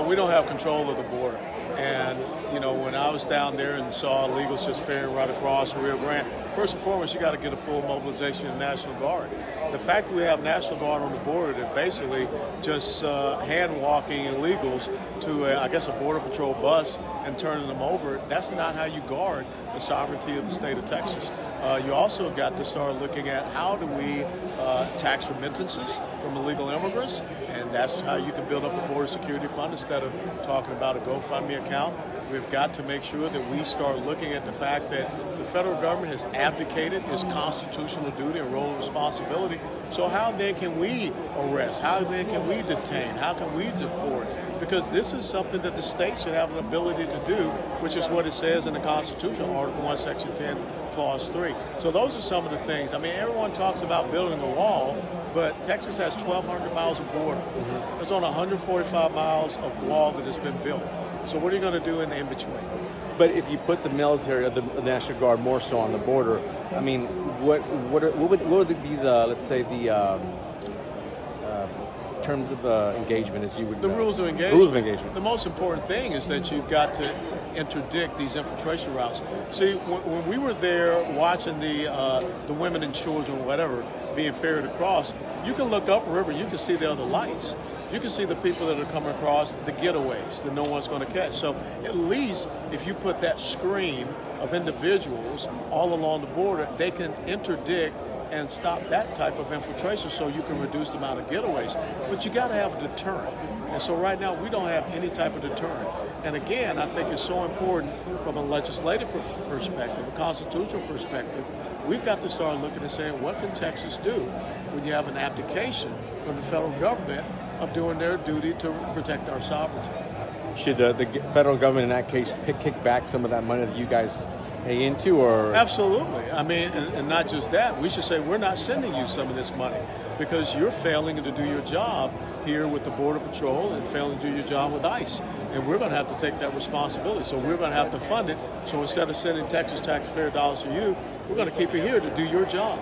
We don't have control of the border. And, when I was down there and saw illegals just ferrying right across the Rio Grande, first and foremost, you got to get a full mobilization of National Guard. The fact that we have National Guard on the border that basically just hand-walking illegals to, a Border Patrol bus and turning them over, that's not how you guard the sovereignty of the state of Texas. You also got to start looking at how do we tax remittances from illegal immigrants, and that's how you can build up a border security fund instead of talking about a GoFundMe account. We've got to make sure that we start looking at the fact that the federal government has abdicated its constitutional duty and role and responsibility. So how then can we arrest? How then can we detain? How can we deport? Because this is something that the state should have an ability to do, which is what it says in the Constitution, Article 1, Section 10, Clause 3. So those are some of the things. Everyone talks about building a wall, but Texas has 1,200 miles of border. There's only 145 miles of wall that has been built. So what are you going to do in the in-between? But if you put the military or the National Guard more so on the border, what would be the, let's say, the terms of engagement as you would... The rules of engagement. Rules of engagement. The most important thing is that you've got to interdict these infiltration routes. See, when we were there watching the women and children, whatever, being ferried across, you can look upriver, you can see the other lights. You can see the people that are coming across, the getaways that no one's going to catch. So at least if you put that screen of individuals all along the border, they can interdict and stop that type of infiltration so you can reduce the amount of getaways. But you got to have a deterrent. And so right now we don't have any type of deterrent. And again, I think it's so important from a legislative perspective, a constitutional perspective, we've got to start looking and saying, what can Texas do when you have an abdication from the federal government of doing their duty to protect our sovereignty? Should the federal government in that case kick back some of that money that you guys pay into, or? Absolutely. And not just that. We should say we're not sending you some of this money because you're failing to do your job here with the Border Patrol and failing to do your job with ICE. And we're going to have to take that responsibility. So we're going to have to fund it. So instead of sending Texas taxpayer dollars to you, we're going to keep it here to do your job.